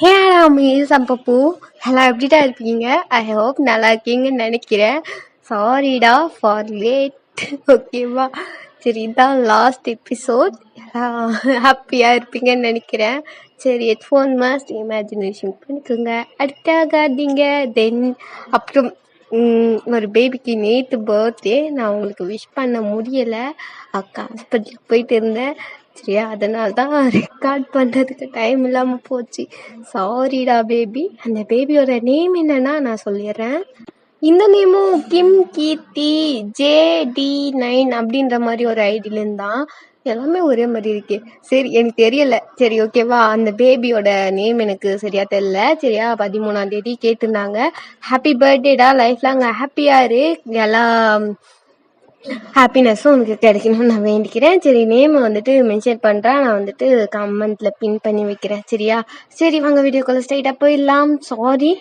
ஹேடா maize அப்பப்போ hello எப்படிடா இருக்கீங்க? ஐ ஹோப் நல்லா இருக்கீங்கன்னு நினைக்கிறேன். சாரிடா ஃபார் லேட். ஓகேவா? சரி, இதான் லாஸ்ட் எபிசோட். ஹாப்பியாக இருப்பீங்கன்னு நினைக்கிறேன். சரி, ஹெட்ஃபோன் மாஸ்ட் இமேஜினேஷன் பண்ணிக்கோங்க, அடிக்ட் ஆகாதீங்க. தென் அப்புறம் ஒரு பேபிக்கு நேற்று பர்த்டே. நான் உங்களுக்கு விஷ் பண்ண முடியலை. அக்கா ஹாஸ்பிட்டலுக்கு போயிட்டு இருந்தேன். சரியா, அதனால தான் ரெக்கார்ட் பண்ணுறதுக்கு டைம் இல்லாமல் போச்சு. சாரிடா பேபி. அந்த பேபியோட நேம் என்னன்னா நான் சொல்லிடுறேன். இந்த நேமும் கிம் கீர்த்தி JD9 அப்படின்ற மாதிரி ஒரு ஐடியிலேருந்து தான். எல்லாமே ஒரே மாதிரி இருக்கு. சரி, எனக்கு தெரியல. சரி, ஓகேவா? அந்த பேபியோட நேம் எனக்கு சரியா தெரியல. சரியா, 13ஆம் தேதி கேட்டிருந்தாங்க. ஹாப்பி பர்த்டேடா, லைஃப் லாங் ஹாப்பியா இரு, எல்லாம் ஹாப்பினஸும் உனக்கு கிடைக்கணும்னு நான் வேண்டிக்கிறேன். சரி, நேம் வந்துட்டு மென்ஷன் பண்ணுறேன். நான் வந்துட்டு கமெண்ட்டில் பின் பண்ணி வைக்கிறேன். சரியா? சரி, வாங்க வீடியோக்குள்ள ஸ்ட்ரைட்டாக போயிடலாம். சாரி,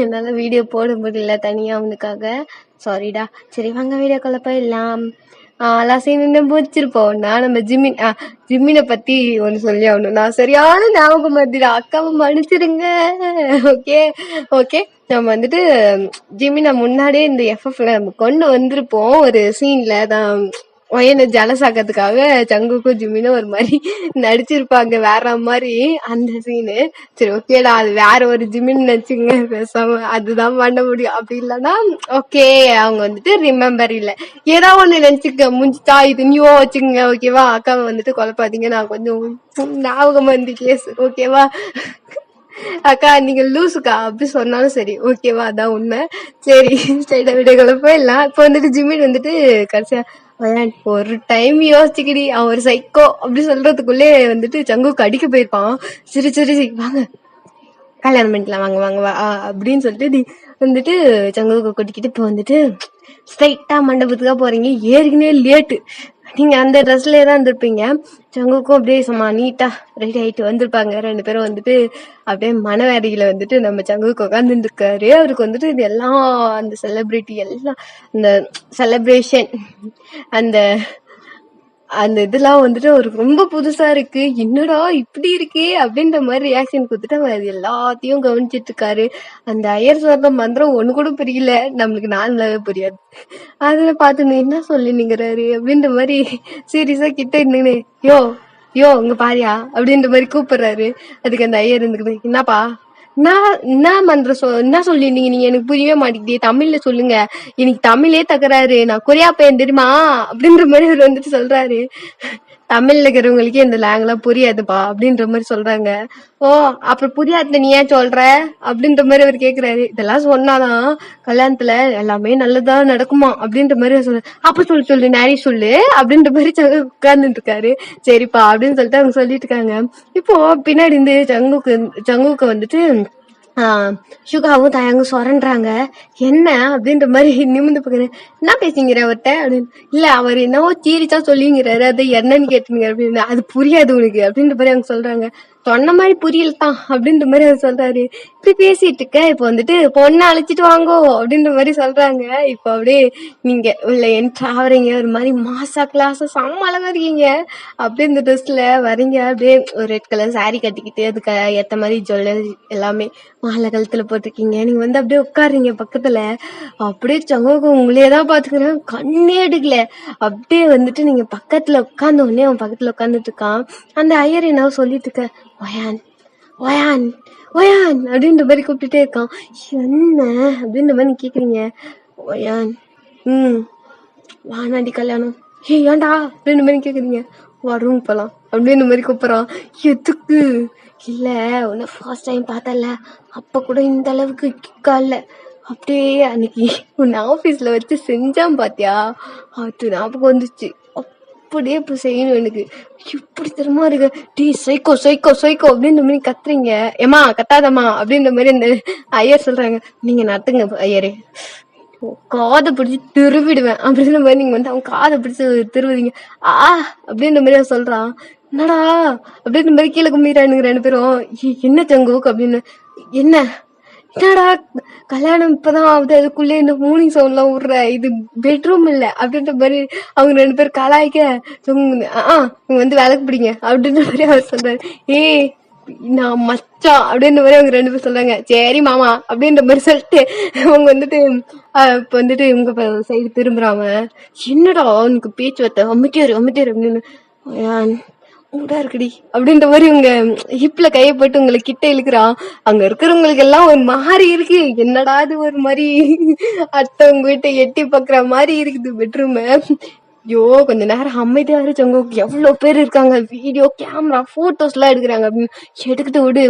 என்னால் வீடியோ போட முடியல தனியாக அவனுக்காக. சாரிடா. சரி, வாங்க வீடியோக்குள்ள போயிடலாம். லாஸ்ட் இன்னும் முடிச்சிருப்போம். நம்ம ஜிம்மினை பற்றி ஒன்று சொல்லி ஆகணும். நான் சரியான ஞாபகம் மறந்துடா, அக்காவை மன்னிச்சிருங்க. Okay okay. நம்ம வந்துட்டு ஜிம்மினை முன்னாடியே இந்த எஃப்எஃப்ல நம்ம கொண்டு வந்திருப்போம். ஒரு சீன்ல தான் ஒயனை ஜலசாக்கிறதுக்காக சங்குக்கும் ஜிம்மினும் ஒரு மாதிரி நடிச்சிருப்பாங்க, வேற மாதிரி அந்த சீனு. சரி, ஓகேடா, அது வேற ஒரு ஜிம்மின்னு நினைச்சுங்க, பேசாம அதுதான் பண்ண முடியும். அப்படி இல்லைன்னா ஓகே, அவங்க வந்துட்டு ரிமெம்பர் இல்லை, ஏதாவது ஒண்ணு நினைச்சுக்க, முடிஞ்சுட்டா இது நியூவா வச்சுக்கோங்க. ஓகேவா? அக்காவை வந்துட்டு குழப்பாதீங்க. நான் கொஞ்சம் ஞாபகம் வந்து கேஸ். ஓகேவா? அக்கா நீங்க லூசுக்கா அப்படி சொன்னாலும் சரி. ஓகேவா? அதான் உண்மை. சரி, ஸ்ட்ரைட்டா வீடியோக்குள்ள போயிடலாம். இப்போ வந்துட்டு ஜிம்மின் வந்துட்டு கடைசியா ஒரு டைம் யோசிச்சுக்கிடி, அவன் ஒரு சைக்கோ அப்படி சொல்றதுக்குள்ளே வந்துட்டு சங்குக்கு அடிக்க போயிருப்பான். சரி சரி சரி, வாங்க கல்யாணம் பண்ணிக்கலாம், வாங்க வாங்க வா அப்படின்னு சொல்லிட்டு வந்துட்டு சங்குக்கு கூட்டிக்கிட்டு இப்போ வந்துட்டு ஸ்ட்ரைட்டா மண்டபத்துக்காக போறீங்க. ஏற்கனவே லேட்டு. நீங்க அந்த ட்ரெஸ்லயே தான் இருந்திருப்பீங்க. சங்குக்கும் அப்படியே சும்மா நீட்டா ரெடி ஆயிட்டு வந்திருப்பாங்க. ரெண்டு பேரும் வந்துட்டு அப்படியே மனவேடியில வந்துட்டு நம்ம சங்குக்கு உட்காந்துட்டு இருக்காரு. அவருக்கு வந்துட்டு இது எல்லாம் அந்த செலிபிரிட்டி எல்லாம் அந்த செலிப்ரேஷன் அந்த அந்த இதெல்லாம் வந்துட்டு அவருக்கு ரொம்ப புதுசா இருக்கு. என்னடா இப்படி இருக்கே அப்படின்ற மாதிரி ரியாக்ஷன் கொடுத்துட்டு அவர் அது எல்லாத்தையும் கவனிச்சிட்டு இருக்காரு. அந்த ஐயர் சொன்ன மந்திரம் ஒண்ணு கூட புரியல, நம்மளுக்கு நார்மலாவே புரியாது. அதுல பாத்துன்னு என்ன சொல்லி நிக்கிறாரு அப்படின்ற மாதிரி சீரியஸா கிட்ட இருந்துன்னு, யோ யோ இங்க பாரியா அப்படின்ற மாதிரி கூப்பிடுறாரு. அதுக்கு அந்த ஐயர் இருந்துக்குது, என்னப்பா என்ன மந்திரம் என்ன சொல்லிருந்தீங்க நீங்க, எனக்கு புரியவே மாட்டேங்குது, தமிழ்ல சொல்லுங்க, எனக்கு தமிழே தகராறு, நான் கொரியா பையன் தெரியுமா அப்படின்ற மாதிரி அவர் வந்துட்டு சொல்றாரு. தமிழ்ல இருக்கிறவங்களுக்கே இந்த லேங்லாம் புரியாதுப்பா அப்படின்ற மாதிரி சொல்றாங்க. ஓ, அப்புறம் புரியாதுல நீ ஏன் சொல்ற அப்படின்ற மாதிரி அவர் கேக்குறாரு. இதெல்லாம் சொன்னாதான் கல்யாணத்துல எல்லாமே நல்லதா நடக்குமா அப்படின்ற மாதிரி சொல்ற. அப்ப சொல்லு நாரி சொல்லு அப்படின்ற மாதிரி உட்கார்ந்துட்டு இருக்காரு. சரிப்பா அப்படின்னு சொல்லிட்டு அவங்க சொல்லிட்டு இருக்காங்க. இப்போ பின்னாடி இருந்து சங்குக்கு வந்துட்டு சுகாவும் தயங்கும் சொரன்றாங்க. என்ன அப்படின்ற மாதிரி நிமிந்து பாக்குறேன். என்ன பேசிங்கிற அவர்கிட்ட அப்படின்னு. இல்ல, அவர் என்னவோ சீரியஸா சொல்லிங்கிறாரு, அது என்னன்னு கேட்டுங்க அப்படின்னு. அது புரியாது உனக்கு அப்படின்ற மாதிரி அவங்க சொல்றாங்க. சொன்ன மாதிரி புரியலதான் அப்படின்ற மாதிரி அவர் சொல்றாரு. இப்படி பேசிட்டு இருக்க இப்ப வந்துட்டு பொண்ணை அழைச்சிட்டு வாங்கோ அப்படின்ற மாதிரி சொல்றாங்க. இப்ப அப்படியே நீங்க உள்ள என்ட்ரு ஆவறீங்க, ஒரு மாதிரி மாசா கிளாஸா செம்ம அழகா இருக்கீங்க. அப்படியே இந்த ட்ரெஸ்ல வரீங்க. அப்படியே ஒரு ரெட் கலர் சாரி கட்டிக்கிட்டு அதுக்கு ஏத்த மாதிரி ஜுவல்லரி எல்லாமே மாலை கழுத்துல போட்டிருக்கீங்க. நீங்க வந்து அப்படியே உட்காருங்க பக்கத்துல. அப்படியே சங்கோகம் உங்களையேதான் பாத்துக்கிறேன், கண்ணே எடுக்கல. அப்படியே வந்துட்டு நீங்க பக்கத்துல உட்கார்ந்த உடனே அவன் பக்கத்துல உட்கார்ந்துட்டு இருக்கான். அந்த ஐயர் என்ன சொல்லிட்டு இருக்க, ஒயான் ஒயான் ஒயான் அப்படின்ற மாதிரி கூப்பிட்டுட்டே இருக்கான். என்ன அப்படின்ற மாதிரி கேக்குறீங்க. ஒயான் வானாடி கல்யாணம். ஏன்டா அப்படின்ற மாதிரி கேக்குறீங்க. வரும் போலாம் அப்படின்னு மாதிரி கூப்பிடுறான். எதுக்கு? இல்ல, உன்னை ஃபர்ஸ்ட் டைம் பார்த்தல, அப்ப கூட இந்த அளவுக்கு கிக்கா இல்ல. அப்படியே அன்னைக்கு உன்னை ஆபீஸ்ல வச்சு செஞ்சான் பாத்தியா, அது ஞாபகம் வந்துச்சு. அப்படியே இப்ப செய்யணும் எனக்கு. இப்படி திறமா இருக்கு. டீ சைக்கோ சைக்கோ சைக்கோ அப்படின்ற மாதிரி கத்துறீங்க. ஏமா கத்தாதம்மா அப்படின்ற மாதிரி இந்த ஐயர் சொல்றாங்க. நீங்க நட்டுங்க ஐயரே, காதை பிடிச்சி திருவிடுவேன் அப்படின்ற மாதிரி நீங்க வந்து அவன் காதை பிடிச்சு திருவுறீங்க. அப்படின்ற மாதிரி அவன் சொல்றான். என்னடா அப்படின்ற மாதிரி கீழே கும்பிடுறானுங்க ரெண்டு பேரும். என்ன சங்குக் அப்படின்னு. என்ன என்னடா கல்யாணம் இப்பதான் ஆகுது, அதுக்குள்ளே இந்த மூர்னிங் சவுண்ட் எல்லாம் விடுற, இது பெட்ரூம் இல்ல அப்படின்ற மாதிரி அவங்க ரெண்டு பேரும் கலாய்க்க இவங்க வந்து விளக்கு பிடிங்க அப்படின்ற மாதிரி அவர் சொல்றாரு. நான் மச்சான் அப்படின்ற மாதிரி அவங்க 2 பேரும் சொல்றாங்க. சரி மாமா அப்படின்ற மாதிரி சொல்லிட்டு அவங்க வந்துட்டு இப்ப வந்துட்டு இவங்க சைடு திரும்புறாங்க. என்னடா உனக்கு பேச்சு வார்த்தை அமைதியாரு அப்படின்னு மூடா இருக்குடி அப்படின்ற மாதிரி உங்க ஹிப்ல கைய போட்டு உங்களை கிட்ட இழுக்கிறான். அங்க இருக்கிறவங்களுக்கு எல்லாம் ஒரு மாதிரி இருக்கு. என்னடா இது ஒரு மாதிரி அத்தவங்க வீட்டை எட்டி பாக்குற மாதிரி இருக்குது பெட்ரூம். ஐயோ கொஞ்ச நேரம் அமைதியா இருச்சவங்க. எவ்வளவு பேர் இருக்காங்க, வீடியோ கேமரா போட்டோஸ் எல்லாம் எடுக்கிறாங்க அப்படின்னு எடுத்துட்டு விடு.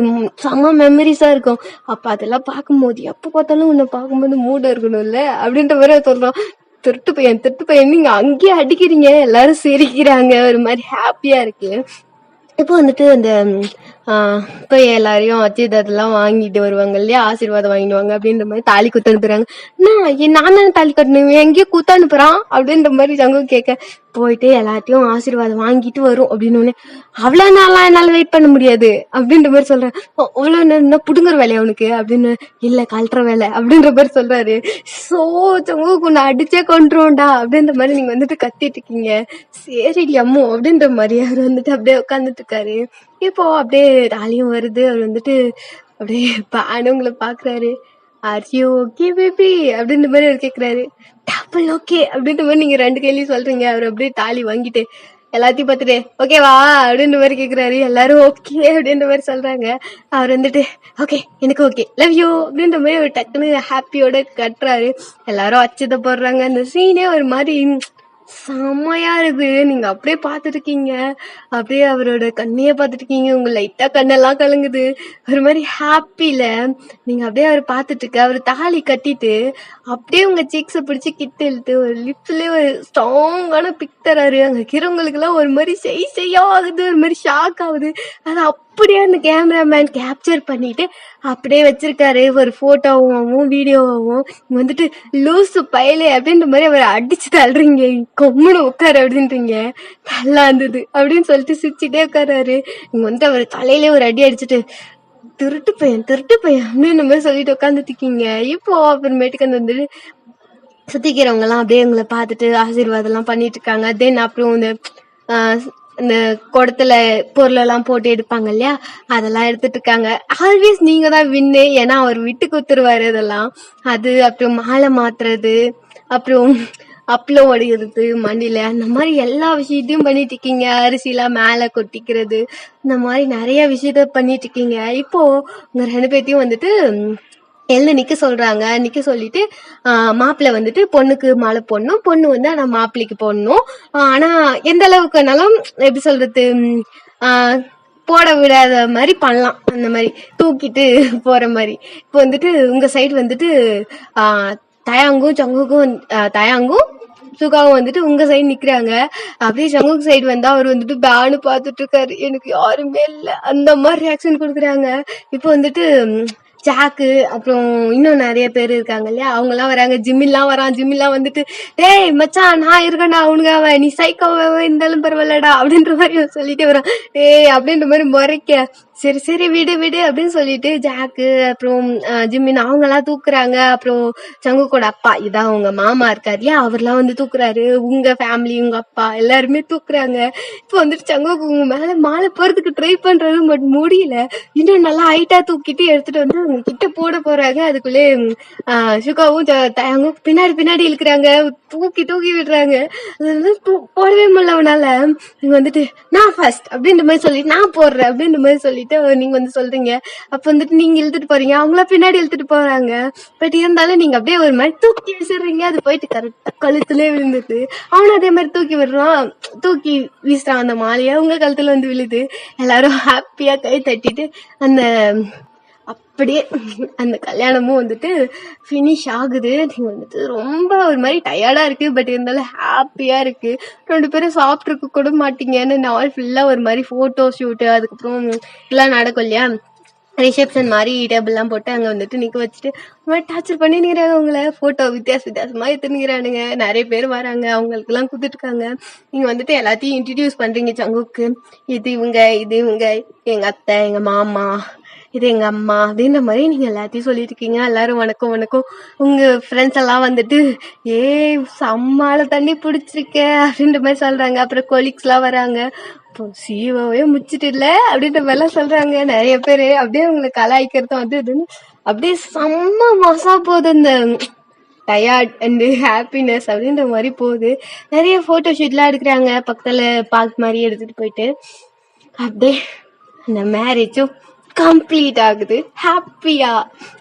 செம்ம மெமரிஸா இருக்கும். அப்ப அதெல்லாம் பார்க்கும்போது எப்ப பார்த்தாலும் உன்னை பார்க்கும்போது மூட இருக்கணும் இல்ல அப்படின்ற மாதிரி சொல்றோம். திருட்டு பையன் நீங்க அங்கேயே அடிக்கிறீங்க. எல்லாரும் சிரிக்கிறாங்க. ஒரு மாதிரி ஹாப்பியா இருக்கு. இப்போ வந்துட்டு அந்த இப்போ எல்லாரையும் அஜித் அதெல்லாம் வாங்கிட்டு வருவாங்க இல்லையா, ஆசீர்வாதம் வாங்கிடுவாங்க அப்படின்ற மாதிரி தாலி குத்து அனுப்புறாங்க. நான் தானே தாலி கட்டணும், எங்கேயோ குத்து அனுப்புறான் அப்படின்ற மாதிரி சங்கம் கேட்க போயிட்டு எல்லாத்தையும் ஆசீர்வாதம் வாங்கிட்டு வரும் அப்படின்னு. அவ்வளவு நாளா என்னால வெயிட் பண்ண முடியாது அப்படின்ற மாதிரி சொல்றேன். அவ்வளவு நேரம் புடுங்குற வேலையா அவனுக்கு அப்படின்னு. இல்ல கல்ற வேலை அப்படின்ற மாதிரி சொல்றாரு. சோ சங்கம் உன்னை அடிச்சே கொண்டுருவோம்டா அப்படின்ற மாதிரி நீங்க வந்துட்டு கத்திட்டு இருக்கீங்க. சரி அம்மு அப்படின்ற மாதிரி அவர் வந்துட்டு அப்படியே உட்காந்துட்டு இருக்காரு. இப்போ அப்படியே தாலியும் வருது. அவர் வந்துட்டு அப்படியே பானுங்களை பாக்குறாரு. ஆர் யூ ஓகே பேபி அப்படின்ற மாதிரி அவர் கேக்குறாரு. டபுள் ஓகே அப்படின்ற மாதிரி நீங்க 2 கேள்வி சொல்றீங்க. அவர் அப்படியே தாலி வாங்கிட்டு எல்லாத்தையும் பார்த்துட்டு ஓகேவா அப்படின்ற மாதிரி கேக்குறாரு. எல்லாரும் ஓகே அப்படின்ற மாதிரி சொல்றாங்க. அவர் வந்துட்டு ஓகே எனக்கு ஓகே லவ் யூ அப்படின்ற மாதிரி ஒரு டக்குன்னு ஹாப்பியோட கட்டுறாரு. எல்லாரும் அச்சதை போடுறாங்க. அந்த சீனே ஒரு மாதிரி செம்மையா இருக்கு. நீங்க அப்படியே பாத்துட்டு இருக்கீங்க. அப்படியே அவரோட கண்ணைய பாத்துட்டு இருக்கீங்க. உங்க லைட்டா கண்ணெல்லாம் கலங்குது. ஒரு மாதிரி ஹாப்பில நீங்க அப்படியே அவர் பாத்துட்டு இருக்க. அவர் தாலி கட்டிட்டு அப்படியே உங்க சீக்ஸ பிடிச்சு கிட்ட இழுத்து ஒரு லிப்ஸ்லயே ஒரு ஸ்ட்ராங்கான பிக் தராரு. அங்க இருக்கிறவங்களுக்கு எல்லாம் ஒரு மாதிரி செய்யா ஆகுது. ஒரு மாதிரி ஷாக் ஆகுது. அது அப்படியே அந்த கேமராமேன் கேப்சர் பண்ணிட்டு அப்படியே வச்சிருக்காரு. ஒரு போட்டோவாவும் வீடியோவாவும் வந்துட்டு லூசு பயலே அப்படின்ற மாதிரி அவரை அடிச்சு தள்ளுறீங்க. கொம்முன்னு உட்காரு அப்படின்றீங்க. நல்லா இருந்தது அப்படின்னு சொல்லிட்டு சிரிச்சுட்டே உட்காராரு. நீங்க வந்துட்டு அவர் தலையிலே ஒரு அடி அடிச்சுட்டு திருட்டு பையன் அப்படின்னு மாதிரி சொல்லிட்டு உட்காந்துட்டு இருக்கீங்க. இப்போ அப்புறமேட்டுக்கு அந்த வந்துட்டு சுத்திக்கிறவங்க எல்லாம் அப்படியே உங்களை பார்த்துட்டு ஆசீர்வாதம் எல்லாம் பண்ணிட்டு இருக்காங்க. தென் அப்புறம் இந்த குடத்துல பொருள் எல்லாம் போட்டு எடுப்பாங்க இல்லையா, அதெல்லாம் எடுத்துட்டு இருக்காங்க. ஆல்வேஸ் நீங்க தான் வின்னு. ஏன்னா அவர் விட்டு குத்துருவாரு அதெல்லாம். அது அப்புறம் மாலை மாத்துறது, அப்புறம் அப்பளம் உடைகிறது மண்டியில, அந்த மாதிரி எல்லா விஷயத்தையும் பண்ணிட்டு இருக்கீங்க. அரிசி எல்லாம் மேல கொட்டிக்கிறது, இந்த மாதிரி நிறைய விஷயத்த பண்ணிட்டு இருக்கீங்க. இப்போ உங்க 2 பேர்த்தையும் வந்துட்டு எழுந்து நிக்க சொல்றாங்க. நிக்க சொல்லிட்டு மாப்பிள்ளை வந்துட்டு பொண்ணுக்கு மாலை போடணும், பொண்ணு வந்து ஆனா மாப்பிள்ளைக்கு போடணும். ஆனா எந்த அளவுக்குனாலும் எப்படி சொல்றது, போட விடாத மாதிரி பண்ணலாம். அந்த மாதிரி தூக்கிட்டு போற மாதிரி. இப்போ வந்துட்டு உங்க சைடு வந்துட்டு தயாங்கும் சங்குக்கும் தயாங்கும் சுகாவும் வந்துட்டு உங்க சைடு நிக்கிறாங்க. அப்படியே சங்குக்கு சைடு வந்தா அவர் வந்துட்டு பேனு பாத்துட்டு இருக்காரு. எனக்கு யாருமே இல்ல அந்த மாதிரி ரியாக்ஷன் கொடுக்குறாங்க. இப்போ வந்துட்டு ஜாக்கு அப்புறம் இன்னும் நிறைய பேர் இருக்காங்க இல்லையா, அவங்க எல்லாம் வராங்க. ஜிம்மிலாம் வரான். ஜிம்மிலாம் வந்துட்டு டேய் மச்சான் நான் இருக்கேன்டா அவனுக்காக, நீ சைக்கோவே இருந்தாலும் பரவாயில்லடா அப்படின்ற மாதிரி சொல்லிட்டே வரான். டேய் அப்படின்ற மாதிரி முறைக்க. சரி விடு அப்படின்னு சொல்லிட்டு ஜாக்கு அப்புறம் ஜிம்மின் அவங்க எல்லாம் தூக்குறாங்க. அப்புறம் சங்குக்கோட அப்பா, இதான் அவங்க மாமா இருக்காரு இல்லையா, அவர்லாம் வந்து தூக்குறாரு. உங்க ஃபேமிலி உங்க அப்பா எல்லாருமே தூக்குறாங்க. இப்போ வந்துட்டு சங்குக்கு உங்க மேல மாலை போறதுக்கு ட்ரை பண்றது பட் முடியல. இன்னும் நல்லா ஹைட்டா தூக்கிட்டு எடுத்துட்டு வந்து உங்க கிட்ட போட போறாங்க. அதுக்குள்ளே சுகாவும் தயாங்கும் பின்னாடி இழுக்கிறாங்க. தூக்கி விடுறாங்க. போடவே முடியல அவனால. நீங்க வந்துட்டு நான் ஃபர்ஸ்ட் அப்படின்ற மாதிரி சொல்லிட்டு நான் போடுறேன் அப்படின்ற மாதிரி சொல்லிட்டு நீங்க வந்து சொல்றீங்க. அப்ப வந்துட்டு நீங்க இழுத்துட்டு போறீங்க, அவங்களா பின்னாடி இழுத்துட்டு போறாங்க. பட் இருந்தாலும் நீங்க அப்படியே ஒரு மாதிரி தூக்கி வீசுறீங்க. அது போயிட்டு கரெக்டா கழுத்துலயே விழுந்துட்டு அவனும் அதே மாதிரி தூக்கி விடுறான். தூக்கி வீசுறான் அந்த மாலையா உங்க கழுத்துல வந்து விழுது. எல்லாரும் ஹாப்பியா கை தட்டிட்டு அந்த அப்படியே அந்த கல்யாணமும் வந்துட்டு ஃபினிஷ் ஆகுது. நீங்க வந்துட்டு ரொம்ப ஒரு மாதிரி டயர்டா இருக்கு. பட் இருந்தாலும் ஹாப்பியா இருக்கு. 2 பேரும் சாப்பிட்டுருக்க கூட மாட்டீங்கன்னு நாள் ஃபுல்லா ஒரு மாதிரி போட்டோ ஷூட்டு அதுக்கப்புறம் எல்லாம் நடக்கும் இல்லையா, ரிசப்ஷன் மாதிரி டேபிள் எல்லாம் போட்டு அங்க வந்துட்டு நிக்க வச்சுட்டு டார்ச்சர் பண்ணிக்கிறாங்க. உங்களை போட்டோ வித்தியாசமா எடுத்துக்கிறானுங்க. நிறைய பேர் வராங்க, அவங்களுக்கு எல்லாம் குடுத்துட்டு இருக்காங்க. நீங்க வந்துட்டு எல்லாத்தையும் இன்ட்ரடியூஸ் பண்றீங்க சங்குக்கு. இது இவங்க எங்க அத்தை, எங்க மாமா, இது எங்க அம்மா அப்படின்ற மாதிரி நீங்க எல்லாத்தையும் சொல்லிட்டு இருக்கீங்க. எல்லாரும் வணக்கம் வணக்கம். உங்க ஃப்ரெண்ட்ஸ் எல்லாம் வந்துட்டு ஏய் செம்மால தண்ணி பிடிச்சிருக்க அப்படின்ற மாதிரி சொல்றாங்க. அப்புறம் கொலீக்ஸ் எல்லாம் வராங்க. இப்போ சீவாவே முடிச்சிட்டு இல்ல அப்படின்ற மாதிரிலாம் சொல்றாங்க நிறைய பேரு. அப்படியே உங்களை கலாய்க்கிறது வந்து இதுன்னு அப்படியே செம்ம மசா போகுது. இந்த டயர்ட் அண்ட் ஹாப்பினஸ் அப்படின்ற மாதிரி போகுது. நிறைய போட்டோ ஷூட்லாம் எடுக்கிறாங்க. பக்கத்துல பார்க் மாதிரி எடுத்துட்டு போயிட்டு அப்படியே அந்த மேரேஜும் கம்ப்ளீட் ஆகுது ஹாப்பியா.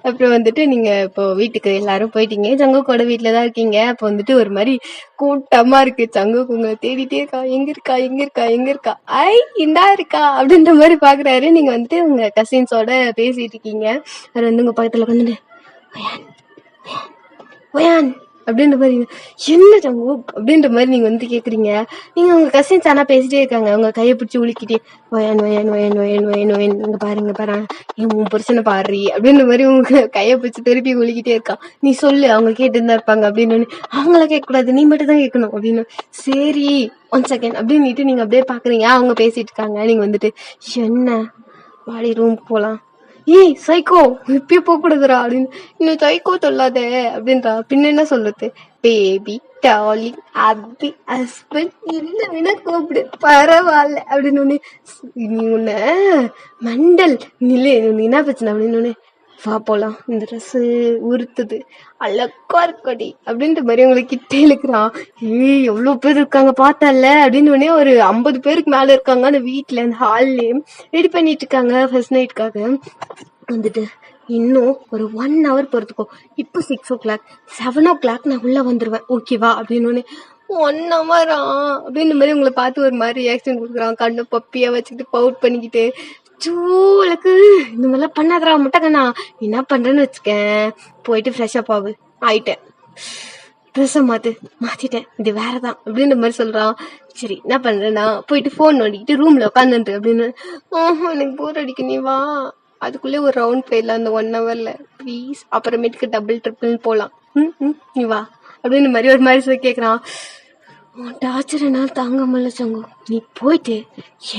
அப்புறம் வந்துட்டு நீங்க இப்போ வீட்டுக்கு எல்லாரும் போயிட்டீங்க. சங்குக்கோட வீட்டுல தான் இருக்கீங்க. அப்போ வந்துட்டு ஒரு மாதிரி கூட்டமா இருக்கு. சங்குக்கு உங்களை தேடிட்டே இருக்கா. எங்க இருக்கா எங்க இருக்கா எங்க இருக்கா ஐ இந்தா இருக்கா அப்படின்ற மாதிரி பாக்குறாரு. நீங்க வந்துட்டு உங்க கசின்ஸோட பேசிட்டு இருக்கீங்க. அவர் வந்து உங்க பக்கத்துல உட்காந்துட்டு ஒயான் அப்படின்ற மாதிரி என்ன சங்கு அப்படின்ற மாதிரி நீங்க வந்து கேக்குறீங்க. நீங்க உங்க கசின்ஸ் ஆனா பேசிட்டே இருக்காங்க. உங்க கையை பிடிச்சி உலுக்கிட்டே ஒயான் ஒயான் ஒயான் ஒயான் ஒயான் ஒயான் இங்க பாருங்க பாரு உன் புருஷனை பாடுறி அப்படின்ற மாதிரி உங்க கையை பிடிச்சி திருப்பி உலுக்கிட்டே இருக்கான். நீ சொல்லு அவங்க கேட்டு இருந்தா இருப்பாங்க அப்படின்னு. அவங்கள கேட்க கூடாது நீ மட்டும் தான் கேட்கணும் அப்படின்னு. சரி 1 செகண்ட் அப்படின்னுட்டு நீங்க அப்படியே பாக்குறீங்க. அவங்க பேசிட்டு இருக்காங்க. நீங்க வந்துட்டு என்ன வாடி ரூமுக்கு போலாம். ஏய் சைக்கோ இப்பயே போக கூடாதுரா அப்படின்னு. இன்னும் சைக்கோ சொல்லாத அப்படின்றா. பின்ன என்ன சொல்றது பேபி டார்லிங் அது ஹஸ்பண்ட் என்ன வேணா கூப்பிடு பரவாயில்ல அப்படின்னு. நீ உன்ன மண்டல் நிலை நீ என்ன பிரச்சனை அப்படின்னு. வா போலாம் இந்த ட்ரெஸ் உறுத்துது அழகா இருக்கடி அப்படின்ற மாதிரி உங்களுக்கு கிட்டே இழுக்கிறான். ஏய் எவ்வளவு பேர் இருக்காங்க பார்த்தல அப்படின்னு. ஒரு 50 பேருக்கு மேல இருக்காங்க அந்த வீட்டுல அந்த ஹால்லயே ரெடி பண்ணிட்டு இருக்காங்க ஃபர்ஸ்ட் நைட்காக. வந்துட்டு இன்னும் ஒரு 1 hour பொறுத்துக்கோ. இப்போ 6 o'clock 7 o'clock நான் உள்ள வந்துருவேன் ஓகேவா அப்படின்னு. 1 hour அப்படின்னு மாதிரி உங்களை பார்த்து ஒரு மாதிரி ரியாக்ஷன் கொடுக்குறான். கண்ணு பப்பியா வச்சுக்கிட்டு பவுட் பண்ணிக்கிட்டு சூளுக்கு இந்த மாதிரிலாம் பண்ணாதரா முட்டைக்கண்ணா. என்ன பண்றேன்னு வச்சுக்கேன். போயிட்டு ஃப்ரெஷ் அப் ஆயிட்டேன். ட்ரெஸ்ஸை மாத்திட்டேன் இது வேறதான் அப்படின்ற மாதிரி சொல்றான். சரி என்ன பண்றேன்னா போயிட்டு போன் நோண்டிக்கிட்டு ரூம்ல உட்காந்துட்டு அப்படின்னு. எனக்கு போர் அடிக்க நீ வா அதுக்குள்ளே ஒரு ரவுண்ட் போயிடலாம் அந்த 1 hourல ப்ளீஸ். அப்புறமேட்டுக்கு டபுள் ட்ரிபிள் போலாம். நீ வா அப்படின்னு மாதிரி ஒரு மாதிரி சொல்லி கேட்குறான். டார்ச்சர் என்னால் தாங்க முடியல சங்கு. நீ போயிட்டு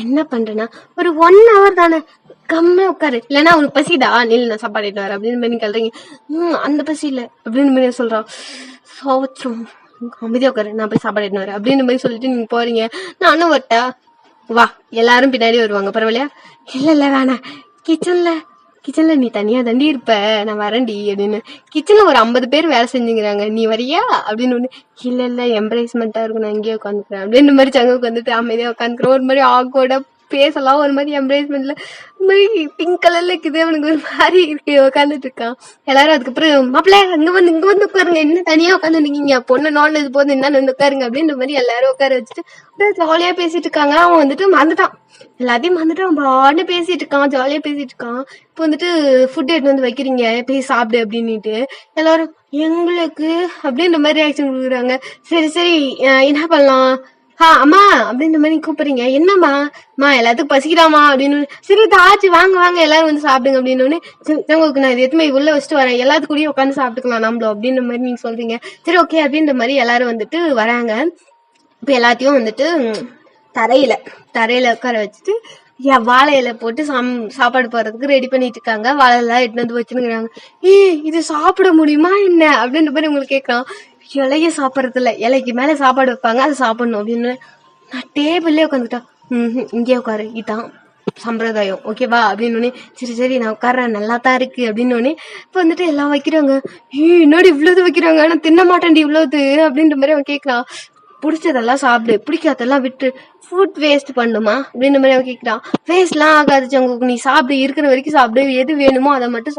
என்ன பண்றேன்னா ஒரு 1 hour தானே கம்மியா உட்காரு. இல்லைன்னா உனக்கு பசிதா நில் நான் சாப்பாடு எடுத்து வரேன் அப்படின்னு மாதிரி கல்றீங்க. அந்த பசி இல்லை அப்படின்னு மாதிரி சொல்றான். சோச்சம் அமைதியா உட்காரு நான் போய் சாப்பாடு எடுத்து வரேன் அப்படின்னு மாதிரி சொல்லிட்டு நீங்க போறீங்க. நானும் வரட்டா வா எல்லாரும் பின்னாடி வருவாங்க பரவாயில்லையா. இல்ல வேணாம் கிச்சன்ல நீ தனியா தாண்டி இருப்ப நான் வரேன்டி அப்படின்னு. கிச்சன்ல ஒரு 50 பேர் வேலை செஞ்சுங்கிறாங்க நீ வரியா அப்படின்னு. இல்ல எம்ப்ரேஸ்மெண்டா இருக்கும் நான் இங்கேயே உட்காந்துக்கிறேன் அப்படின்னு மாதிரி சங்குக்கு வந்துட்டு அமைதியா உட்காந்துக்கிறோம். ஒரு மாதிரி ஆகோட பேசலாம். ஒரு மாதிரி எம்ப்ரேஸ்மெண்ட்ல ஒரு மாதிரி பிங்க் கலர்ல இருக்குது. அவனுக்கு ஒரு மாதிரி இருக்கு உட்காந்துட்டு இருக்கான். எல்லாரும் அதுக்கப்புறம் மாப்பிள்ள இங்க வந்து உட்காருங்க என்ன தனியா உட்காந்துருக்கீங்க பொண்ணு நான் இது போது என்ன வந்து உட்காருங்க அப்படின்ற மாதிரி எல்லாரும் உட்கார வச்சுட்டு ஜாலியா பேசிட்டு இருக்காங்க. அவன் வந்துட்டு மறந்துட்டான் எல்லாத்தையும் மறந்துட்டு அவன் பாட்டு பேசிட்டு இருக்கான். ஜாலியா பேசிட்டு இருக்கான். இப்போ வந்துட்டு ஃபுட் எடுத்து வந்து வைக்கிறீங்க போய் சாப்பிடு அப்படின்னுட்டு எல்லாரும் எங்களுக்கு அப்படின்ற மாதிரி ரியாக்ஷன் கொடுக்குறாங்க. சரி என்ன பண்ணலாம் அம்மா அப்படின்ற மாதிரி கூப்பிடுறீங்க. என்னம்மா எல்லாத்துக்கும் பசிக்கிறாமா அப்படின்னு. சரி தாச்சு வாங்க எல்லாரும் வந்து சாப்பிடுங்க அப்படின்னு. உங்களுக்கு நான் இது எதுவுமே உள்ள வச்சுட்டு வரேன் எல்லாத்து கூடயும் உட்காந்து சாப்பிட்டுக்கலாம் நம்மளோ அப்படின்ற மாதிரி நீங்க சொல்றீங்க. சரி ஓகே அப்படின்ற மாதிரி எல்லாரும் வந்துட்டு வராங்க. இப்ப எல்லாத்தையும் வந்துட்டு தரையில உட்கார வச்சுட்டு வாழை இலை போட்டு சாப்பாடு போறதுக்கு ரெடி பண்ணிட்டு இருக்காங்க. வாழை எல்லாம் எடுத்து வந்து வச்சுருக்காங்க. இது சாப்பிட முடியுமா என்ன அப்படின்ற மாதிரி உங்களுக்கு கேட்கலாம். இலைய சாப்பிடறது இல்ல இலைக்கு மேல சாப்பாடு வைப்பாங்க அதை சாப்பிடணும் அப்படின்னு. நான் டேபிள்லயே உட்காந்துட்டா இங்கே உட்காரு இதான் சம்பிரதாயம் ஓகேவா அப்படின்னு. சரி நான் உட்கார்றேன் நல்லா தான் இருக்கு அப்படின்னு. இப்ப வந்துட்டு எல்லாம் வைக்கிறாங்க. என்னோட இவ்வளவு வைக்கிறாங்க ஆனா தின்ன மாட்டேன்டி இவ்வளவு அப்படின்ற மாதிரி அவன் கேட்கறான். பிடிச்சதெல்லாம் சாப்பிடு பிடிக்காதெல்லாம் விட்டு ஃபுட் வேஸ்ட் பண்ணுமா அப்படின்ற மாதிரி அவன் கேட்கிறான். வேஸ்ட்லாம் ஆகாது சங்குக்கு நீ சாப்பிடு இருக்கிற வரைக்கும் சாப்பிடு எது வேணுமோ அதை மட்டும்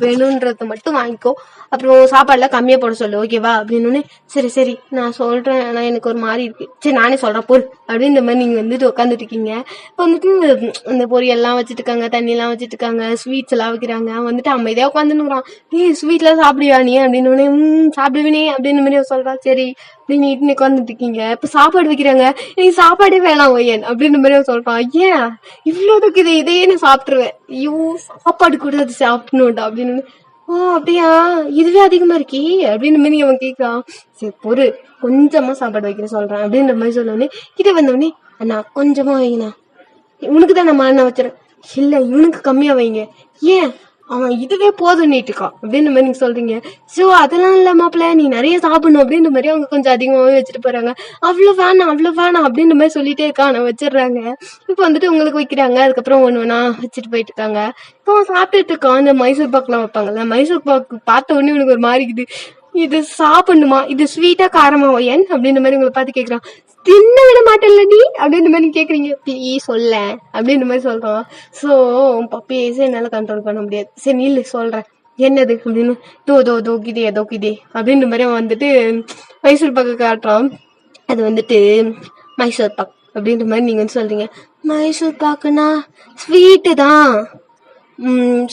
வேணும்ன்றத மட்டும் வாங்கிக்கோ. அப்புறம் சாப்பாடுலாம் கம்மியா போட சொல்லு ஓகேவா அப்படின்னு. சரி நான் சொல்றேன் ஆனா எனக்கு ஒரு மாதிரி இருக்கு. சரி நானே சொல்றேன் பொறு அப்படின்ற மாதிரி நீங்க வந்துட்டு உட்காந்துட்டு இருக்கீங்க. இப்போ வந்துட்டு இந்த பொரியெல்லாம் வச்சுட்டு இருக்காங்க தண்ணி எல்லாம் வச்சுட்டு இருக்காங்க ஸ்வீட்ஸ் எல்லாம் வைக்கிறாங்க. அவன் வந்துட்டு அமைதியா உட்காந்துன்னுக்குறான். ஸ்வீட் எல்லாம் சாப்பிடுவியா நீ அப்படின்னு. சாப்பிடுவினே அப்படின்னு மாதிரி சொல்றான். சரி அப்படின்னு உட்காந்துட்டு இருக்கீங்க. இப்ப சாப்பாடு வைக்கிறாங்க. நீ சாப்பாடே வேணாம் ஒய்யன் அப்படின்னு மாதிரி சொல்றான். ஏன் இவ்வளவுக்கு இதையே நான் சாப்பிட்டுருவேன். ஐயோ சாப்பாடு கூட அது சாப்பிடணும்டா அப்படின்னு. அப்படியா இதுவே அதிகமா இருக்கே அப்படின்னு மாதிரி அவன் கேட்கறான். சரி பொறு கொஞ்சமா சாப்பாடு வைக்கிற சொல்றான் அப்படின்ற மாதிரி சொன்னோடனே கிட்ட வந்தோடனே அண்ணா கொஞ்சமா வைங்கண்ணா உனக்குதான் நம்ம அண்ணா வச்சிடறேன் இல்ல இவனுக்கு கம்மியா வைங்க, ஏன் அவன் இதுவே போதும் நீட்டுக்கான் அப்படின்ற மாதிரி நீங்க சொல்றீங்க. சோ அதெல்லாம் இல்ல மாப்பிள்ள, நீ நிறைய சாப்பிடணும் அப்படின்ற மாதிரி அவங்க கொஞ்சம் அதிகமாவே வச்சுட்டு போறாங்க. அவ்வளவு வேணாம் அப்படின்ற மாதிரி சொல்லிட்டே இருக்கான், நான் வச்சிடுறாங்க. இப்ப வந்துட்டு உங்களுக்கு வைக்கிறாங்க, அதுக்கப்புறம் ஒண்ணு ஒண்ணா வச்சுட்டு போயிட்டு இருக்காங்க. இப்போ அவன் சாப்பிட்டுட்டு இருக்கான். இந்த மைசூர் பாக்குலாம் வைப்பாங்கல்ல, மைசூர் பாக்கு பார்த்த உடனே உனக்கு ஒரு மாதிரி இருக்குது, இது சாப்பிடணுமா, இது ஸ்வீட்டா காரமா ஏன் அப்படின்ற மாதிரி உங்களை பார்த்து கேக்குறான். தின்ன விட மாட்டேன்ல நீ அப்படின்ற மாதிரி கேக்குறீங்க. ப்ளீஸ் சொல்ல அப்படின்ற மாதிரி சொல்றான். சோ பப்பியேசே என்னால கண்ட்ரோல் பண்ண முடியாது. சரி நீ சொல்றேன் என்னது அப்படின்னு, தோக்கிதே அப்படின்ற மாதிரி அவன் வந்துட்டு மைசூர் பாக்கு காட்டுறான். அது வந்துட்டு மைசூர் பாக் அப்படின்ற மாதிரி நீங்க வந்து சொல்றீங்க. மைசூர் பாக்குனா ஸ்வீட்டு தான்,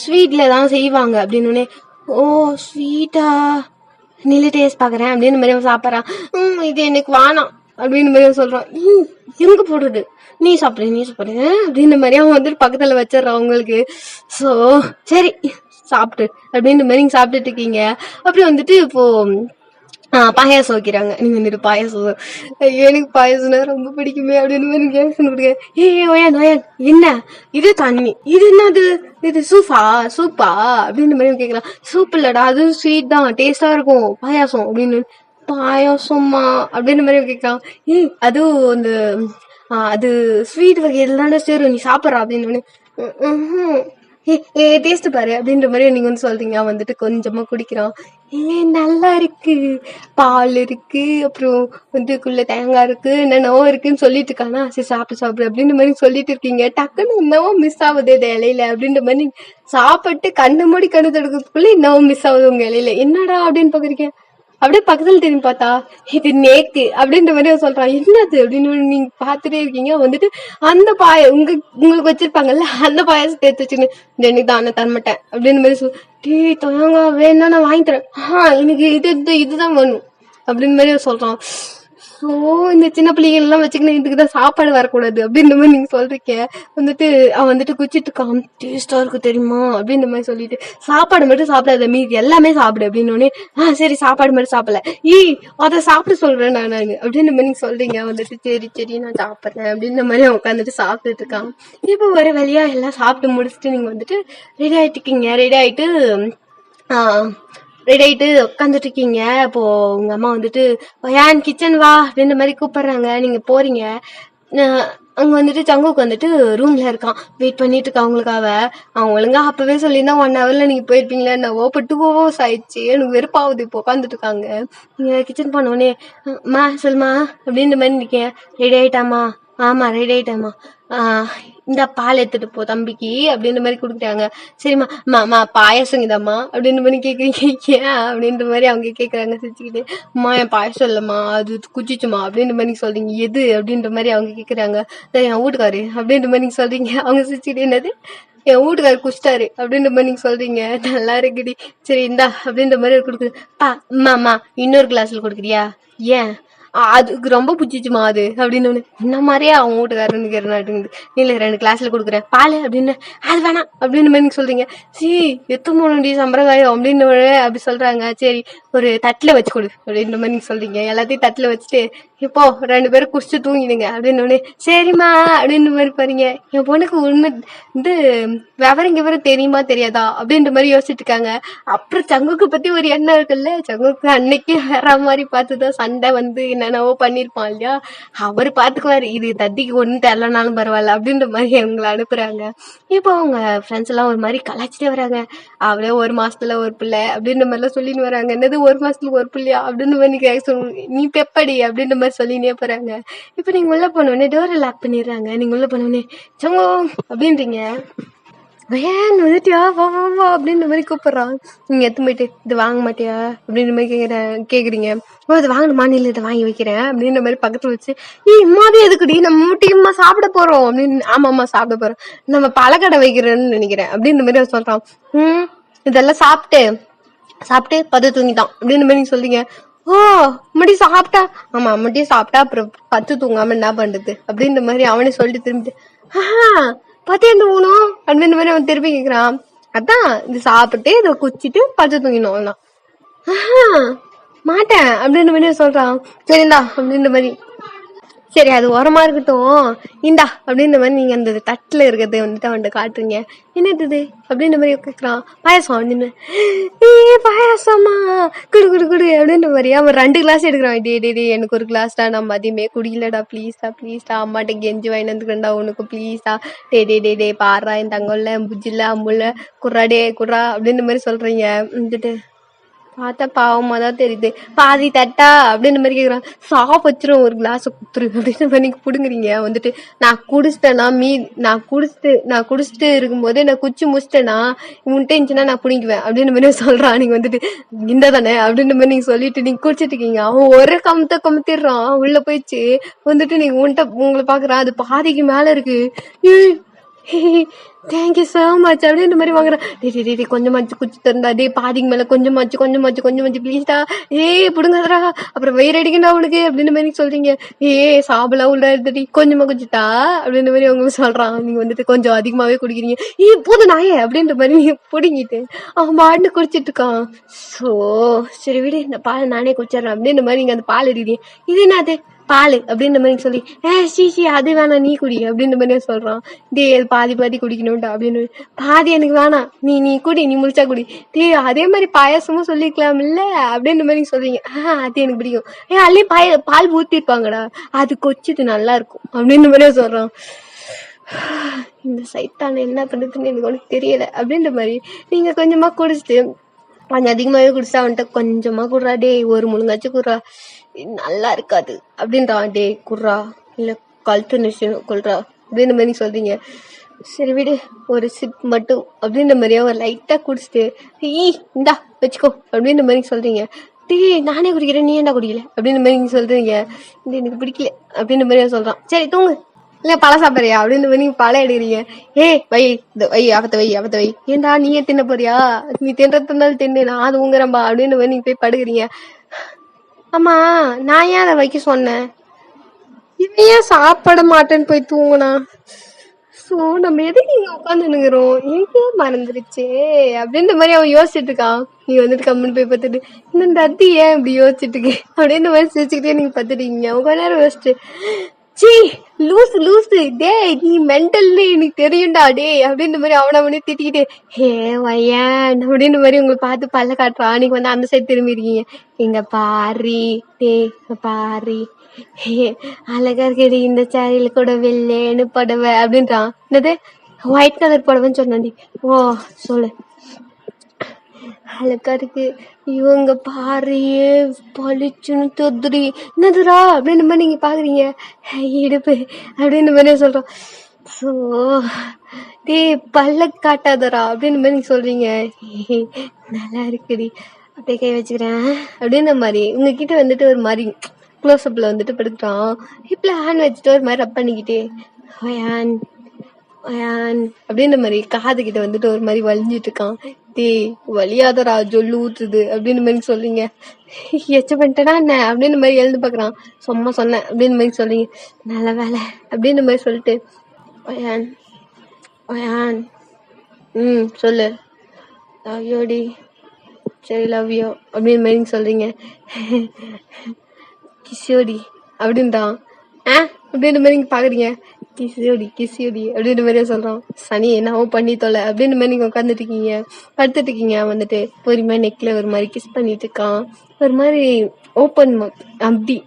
ஸ்வீட்ல தான் செய்வாங்க அப்படின்னு. ஓ ஸ்வீட்டா, நில டேஸ்ட் பாக்குறேன் அப்படின்னு மாதிரி அவன் சாப்பிட்றான். இது எனக்கு வேணாம் அப்படின்னு மாதிரி சொல்றான். எங்க போடுறது, நீ சாப்பிடு அப்படின்ற மாதிரி அவன் வந்துட்டு பக்கத்துல வச்சிடறான் அவங்களுக்கு. சோ சரி சாப்பிட்டு அப்படின்ற மாதிரி நீங்க சாப்பிட்டுட்டு இருக்கீங்க. அப்படி வந்துட்டு இப்போ பாயாசம் வைக்கிறாங்க. நீங்க வந்துட்டு பாயாசம், ஐயோ எனக்கு பாயாசம்னா ரொம்ப பிடிக்குமே அப்படின்னு மாதிரி கேட்கணும் கொடுங்க. ஓயான் என்ன இது, தண்ணி இது என்னது, இது சூப்பா அப்படின்ற மாதிரி கேட்கலாம். சூப் இல்லடா, அது ஸ்வீட் தான், டேஸ்டா இருக்கும் பாயாசம் அப்படின்னு. பாயாசமா அப்படின்ற மாதிரி கேட்கலாம். அதுவும் அந்த அது ஸ்வீட் வகையில தானே சேரும், நீ சாப்பிட்றா அப்படின்னு. டேஸ்ட் பாரு அப்படின்ற மாதிரி நீங்க வந்து சொல்றீங்க. வந்துட்டு கொஞ்சமா குடிக்கிறான். நல்லா இருக்கு, பால் இருக்கு, அப்புறம் வந்துக்குள்ள தேங்காய் இருக்கு, என்னென்னவோ இருக்குன்னு சொல்லிட்டு இருக்கானா. சரி சாப்பிடு அப்படின்ற மாதிரி சொல்லிட்டு இருக்கீங்க. டக்குன்னு என்னவோ மிஸ் ஆகுது இந்த இலையில அப்படின்ற மாதிரி சாப்பிட்டு கண்ணு மூடி கண்ணு தடுக்கிறதுக்குள்ள என்னவோ மிஸ் ஆகுது உங்க இலையில. என்னடா அப்படின்னு பாக்குறீங்க. அப்படியே பக்கத்துல திரும்பி பார்த்தா இது நேக்கு அப்படின்ற மாதிரி சொல்றான். என்னது அப்படின்னு நீங்க பாத்துட்டே இருக்கீங்க. வந்துட்டு அந்த உங்களுக்கு வச்சிருப்பாங்கல்ல, அந்த பாயாசத்தை எடுத்து வச்சுன்னு எனக்கு தான் தரமாட்டேன் அப்படின்னு மாதிரி டீ தொயங்க வேணா நான் வாங்கி தரேன், எனக்கு இதுதான் வேணும் அப்படின்னு மாதிரி சொல்றான். ஸோ இந்த சின்ன பிள்ளைகள் எல்லாம் வச்சுக்கணும், இதுக்குதான் சாப்பாடு வரக்கூடாது அப்படின்ற மாதிரி நீங்க சொல்றீங்க. வந்துட்டு அவன் வந்துட்டு குச்சிட்டு இருக்கான். டேஸ்டா இருக்கு தெரியுமா அப்படின்ற மாதிரி சொல்லிட்டு, சாப்பாடு மட்டும் சாப்பிடாத, மீதி எல்லாமே சாப்பிடு அப்படின்னு. சரி சாப்பாடு மட்டும் சாப்பிடல, அதை சாப்பிட சொல்றேன் நான் அப்படின்ற மாதிரி நீங்க சொல்றீங்க. வந்துட்டு சரி நான் சாப்பிட்றேன் அப்படின்ற மாதிரி அவன் உட்காந்துட்டு சாப்பிட்டுட்டு இருக்கான். இப்போ ஒரு வழியா எல்லாம் சாப்பிட்டு முடிச்சுட்டு நீங்க வந்துட்டு ரெடி ஆயிட்டு இருக்கீங்க. ரெடி ஆயிட்டு உட்காந்துட்டு இருக்கீங்க. இப்போ உங்க அம்மா வந்துட்டு ஏன் கிச்சன் வா அப்படின்ற மாதிரி கூப்பிடுறாங்க. நீங்க போறீங்க. அங்க வந்துட்டு சங்குக்கு வந்துட்டு ரூம்ல இருக்கான், வெயிட் பண்ணிட்டு இருக்கா அவங்களுக்காக. அவங்க ஒழுங்கா அப்பவே சொல்லியிருந்தா 1 hourல நீங்க போயிருப்பீங்களா. என்னவோ இப்போ 2 hours ஆயிடுச்சு, எனக்கு வெறுப்பாகுது. இப்போ உட்காந்துட்டு இருக்காங்க. நீங்க கிச்சன் போனோடனே மா சொல்லுமா அப்படின்ற மாதிரி இருக்கேன். ரெடி ஆயிட்டாமா, ஆமா ரெடி ஆயிட்டாமா, இந்த பால் எடுத்துட்டு போ தம்பிக்கு அப்படின்ற மாதிரி கொடுக்குறாங்க. சரிம்மா பாயசங்கதாம்மா அப்படின்ற மாதிரி கேக்குறீங்க. ஏன் அப்படின்ற மாதிரி அவங்க கேக்குறாங்க சிரிச்சுக்கிட்டு. அம்மா என் பாயசம் இல்லம்மா, அது குச்சிச்சுமா அப்படின்ற மாதிரி நீங்க சொல்றீங்க. எது அப்படின்ற மாதிரி அவங்க கேக்குறாங்க. என் வீட்டுக்காரு அப்படின்ற மாதிரி நீங்க சொல்றீங்க. அவங்க சிரிச்சுக்கிட்டு என்னது என் வீட்டுக்காரு குச்சிட்டாரு அப்படின்ற மாதிரி நீங்க சொல்றீங்க. நல்லா இருக்குடி, சரி இந்தா அப்படின்ற மாதிரி கொடுக்குது. அம்மா இன்னொரு கிளாஸ்ல கொடுக்குறியா, ஏன் அதுக்கு ரொம்ப பிடிச்சிச்சுமா அது அப்படின்னு. இந்த மாதிரியே அவங்க வீட்டுக்காரன்னு கேட்கறாட்டுங்குது. இல்ல 2 கிளாஸ்ல கொடுக்குறேன் பால் அப்படின்னு. அது வேணாம் அப்படின்னு மாதிரி நீங்க சொல்றீங்க. எத்தனை சம்பிரதாயம் அப்படின்னு அப்படி சொல்றாங்க. சரி ஒரு தட்டுல வச்சு கொடு அப்படின்ற மாதிரி நீங்க சொல்றீங்க. எல்லாத்தையும் தட்டுல வச்சுட்டு இப்போ 2 பேரும் குடிச்சு தூங்கிடுங்க அப்படின்னு. சரிம்மா அப்படின்ற மாதிரி பாருங்க. என் பொண்ணுக்கு உண்மை இது விவரம் தெரியுமா தெரியாதா அப்படின்ற மாதிரி யோசிச்சுட்டு இருக்காங்க. அப்புறம் சங்குக்கு பத்தி ஒரு எண்ணம் இருக்குல்ல, சங்குக்கு அன்னைக்கு வேற மாதிரி பார்த்துதான் சண்டை வந்து என்னென்னவோ பண்ணிருப்பான் இல்லையா, அவர் பாத்துக்குவாரு, இது தத்திக்கு ஒண்ணும் தெரியலனாலும் பரவாயில்ல அப்படின்ற மாதிரி அவங்களை அனுப்புறாங்க. இப்போ அவங்க ஃப்ரெண்ட்ஸ் எல்லாம் ஒரு மாதிரி கலாச்சிட்டே வராங்க. அவளே 1 மாசத்துல ஒரு பிள்ளை அப்படின்ற மாதிரி எல்லாம் சொல்லின்னு வராங்க. என்னது 1 மாசத்துல ஒரு பிள்ளையா அப்படின்னு மாதிரி நீ பெப்படி அப்படின்ற மாதிரி சொல்லினே போறாங்க. இப்ப நீங்க உள்ள போனோடனே டோரை லாக் பண்ணிடுறாங்க. நீங்க உள்ள போனோடனே சங்கோ அப்படின்றீங்க. ஏன் வந்துட்டியா வா வா வா அப்படின்ற மாதிரி கூப்பிடுறான். நீங்க எத்து போயிட்டு இது வாங்க மாட்டியா அப்படின்ற மாதிரி கேக்குறீங்க. அது வாங்கணுமா, இல்ல இதை வாங்கி வைக்கிறேன் அப்படின்ற மாதிரி பக்கத்துல வச்சு, இம்மாவே எதுக்குடி, நம்ம முட்டியம்மா சாப்பிட போறோம் அப்படின்னு. ஆமாம்மா சாப்பிட போறோம், நம்ம பழக்கடை வைக்கிறேன்னு நினைக்கிறேன் அப்படின்ற மாதிரி அவன் சொல்றான். இதெல்லாம் சாப்பிட்டு பத்து தூங்கிட்டான் அப்படின்ற மாதிரி நீங்க சொல்றீங்க. ஓ முடி சாப்பிட்டா, ஆமா முடி சாப்பிட்டா அப்புறம் பத்து தூங்காம என்ன பண்றது அப்படின்ற மாதிரி அவனே சொல்லிட்டு திரும்பிட்டு, பத்து என்ன தூங்கணும் அப்படின்ற மாதிரி அவன் திருப்பி கேக்குறான். அதான் இது சாப்பிட்டு இதை குச்சிட்டு பத்து தூங்கினோம் மாட்டேன் அப்படின்ற மாதிரி சொல்றான். சரிந்தா அப்படின்ற மாதிரி சரி அது ஓரமா இருக்கட்டும். இந்தா அப்படின்ற மாதிரி நீங்க அந்த தட்டுல இருக்கிறத வந்துட்டு அவன்கிட்ட காட்டுறீங்க. என்னது இது அப்படின்ற மாதிரி கேட்கறான். பாயாசம் அப்படின்னு. பாயாசமா, குடு குடு குடு அப்படின்ற மாதிரி அவன் 2 கிளாஸ் எடுக்கிறான். டே எனக்கு ஒரு கிளாஸ்டா, நான் மதியமே குடிக்கலடா, ப்ளீஸ்டா அம்மாட்ட கெஞ்சி வாங்கி வந்துக்கிறேன்டா உனக்கு, ப்ளீஸ்டா. டே பாடுறா என் தங்கம்ல புஜில்ல அம்முல்ல குர்ரா டே குர்ரா அப்படின்ற மாதிரி சொல்றீங்க. வந்துட்டு பார்த்தா பாவமா தான் தெரியுது. பாதி தட்டா அப்படின்ற மாதிரி கேட்குறான். வச்சிரும் ஒரு கிளாஸை குத்துரு அப்படின்ற மாதிரி நீங்க புடுங்குறீங்க. வந்துட்டு நான் குடிச்சிட்டேன்னா நான் குடிச்சிட்டு இருக்கும்போது நான் குச்சி முடிச்சிட்டேன்னா உன்கிட்ட இருந்துச்சுன்னா நான் புடிங்குவேன் அப்படின்ற மாதிரி சொல்றான். நீங்க வந்துட்டு இந்த தானே அப்படின்ற மாதிரி நீங்க சொல்லிட்டு நீங்க குடிச்சிட்டு இருக்கீங்க. அவன் ஒரு கமுத்திடுறான் உள்ள போயிடுச்சு. வந்துட்டு நீங்க உங்களை பாக்குறான். அது பாதிக்கு மேல இருக்கு. தேங்க்யூ சோ மச் அப்படின்ற மாதிரி வாங்குறேன். டே கொஞ்சமாச்சு குச்சி தந்தா, டே பாதிக்கு மேல கொஞ்சமாச்சு ப்ளீஸ்டா, புடுங்காதரா அப்புறம் வயிறு அடிக்கண்டா உனக்கு அப்படின்ற மாதிரி சொல்றீங்க. சாபலா உள்ள இருந்துடி கொஞ்சமா குச்சிட்டா அப்படின்ற மாதிரி உங்களுக்கு சொல்றான். நீங்க வந்துட்டு கொஞ்சம் அதிகமாவே குடிக்கிறீங்க. போதும் நாயே அப்படின்ற மாதிரி நீங்க புடுங்கிட்டு அவன் பாட்டு குடிச்சிட்டு இருக்கான். சரி விடு, இந்த பால் நானே குடிச்சிடறேன் அப்படின்ற மாதிரி நீங்க அந்த பால் எடுக்கிறீங்க. இது என்னது பால் அப்படின்ற மாதிரி சொல்லி சீ அது வேணாம் நீ குடி அப்படின்ற மாதிரி சொல்றான். அது பாதி குடிக்கணும்டா அப்படின்னு. பாதி எனக்கு வேணாம், நீ குடி, நீ முடிச்சா குடி. அதே மாதிரி பாயாசமும் சொல்லிக்கலாம் இல்ல அப்படின்ற மாதிரி சொல்றீங்க. அது எனக்கு பிடிக்கும். அல்லே பால் ஊத்திருப்பாங்கடா, அது கொச்சிட்டு நல்லா இருக்கும் அப்படின்ற மாதிரியே சொல்றான். இந்த சைத்தான என்ன பண்றதுன்னு எனக்கு ஒன்றும் தெரியல அப்படின்ற மாதிரி நீங்க கொஞ்சமா குடிச்சிட்டு கொஞ்சம் அதிகமாவே குடிச்சா வந்துட்டு கொஞ்சமா குடுறா டே, ஒரு முழுங்காச்சும் குடுறா, நல்லா இருக்காது அப்படின்றான். டே குர்ரா இல்ல கழுத்து நிச்சயம் கொள்றா அப்படின்ற மாதிரி சொல்றீங்க. சரி விடு, ஒரு சிப் மட்டும் அப்படின்ற மாதிரியா ஒரு லைட்டா குடிச்சிட்டு இந்தா வச்சுக்கோ அப்படின்ற மாதிரி சொல்றீங்க. நானே குடிக்கிறேன், நீ ஏன்டா குடிக்கல அப்படின்ற மாதிரி நீங்க சொல்றீங்க. எனக்கு பிடிக்கல அப்படின்ற மாதிரியா சொல்றான். சரி தூங்கு, இல்ல பழம் சாப்பிடுறியா அப்படின்னு நீங்க பழம் எடுக்கிறீங்க. அவத்த வை. ஏண்டா நீயே தின்ன போறியா, நீ தின்றதுனால தின்னு, நான் அது உங்குறம்பா அப்படின்னு நீங்க போய் படுக்கிறீங்க. ஆமா, நான் ஏன் அதை வைக்க சொன்னேன், இவன் ஏன் சாப்பிட மாட்டேன்னு போய் தூங்குனா. நம்ம எதுக்கு இங்க உட்காந்துருக்கிறோம், எங்கே மறந்துருச்சு அப்படின்ற மாதிரி அவன் யோசிச்சுட்டு இருக்கான். நீ வந்துட்டு கம்முன்னு போய் பார்த்துட்டு இந்த அத்தி ஏன் இப்படி யோசிச்சுட்டு இருக்கு அப்படின்ற மாதிரி சிரிச்சுக்கிட்டே நீங்க பார்த்துட்டீங்க. அவங்க கொஞ்ச நேரம் யோசிச்சு சி லூசு டே, நீ மென்டல்னு எனக்கு தெரியும்டா டே அப்படின்ற மாதிரி அவனை திட்டிக்கிட்டு வையன் அப்படின்ற மாதிரி உங்களை பார்த்து பல்ல காட்டுறான். நீங்க வந்து அந்த சைடு திரும்பி இருக்கீங்க. இங்க பாரி பாரி அழகா இருக்கடி இந்த சாரியில கூட வெள்ளேன்னு புடவை அப்படின்றான். என்னது ஒயிட் கலர் புடவைன்னு சொன்னாண்டி. ஓ சொல்லு, அழகா இருக்கு. இவங்க பாரியே பளிச்சுன்னு தொதுரி என்னதுரா அப்படின்ற மாதிரி நீங்க பாக்குறீங்க. இடுப்பு அப்படின்ற மாதிரி சொல்றோம். பல்ல காட்டாதரா அப்படின்னு மாதிரி நீங்க சொல்றீங்க. நல்லா இருக்குடி, அப்படியே கை வச்சுக்கிறேன் அப்படின்ற மாதிரி உங்ககிட்ட வந்துட்டு ஒரு மாதிரி க்ளோஸ்அப்ல வந்துட்டு படுக்கிறான். ஹிப்ல ஹேண்ட் வச்சுட்டு ஒரு மாதிரி ரப் பண்ணிக்கிட்டே அப்படின்ற மாதிரி காது கிட்ட வந்துட்டு ஒரு மாதிரி வலிஞ்சிட்டு இருக்கான். வலியாதரா ஜொல்லு ஊத்துது அப்படின்னு மாதிரி சொல்றீங்க. எச்ச பண்ணிட்டேனா என்ன அப்படின்னு மாதிரி எழுந்து பாக்குறான். சும்மா சொன்னேன் அப்படின்னு மாதிரி சொல்றீங்க. நல்ல வேலை அப்படின்னு மாதிரி சொல்லிட்டு சொல்லு, லவ் யூடி, சரி லவ் யூ அப்படின்னு மாதிரி சொல்றீங்க. கிஷோடி அப்படின்றான். அப்படின்ற மாதிரி நீங்க பாக்குறீங்க. கிசியோடி அப்படின்ற மாதிரியே சொல்றான். சனி என்னவோ பண்ணி தொலை அப்படின்ற மாதிரி நீங்க உட்காந்துட்டு இருக்கீங்க, படுத்துட்டு இருக்கீங்க. வந்துட்டு பொறுமையா நெக்ல ஒரு மாதிரி கிஸ் பண்ணிட்டு இருக்கான். ஒரு மாதிரி ஓப்பன் அப்படி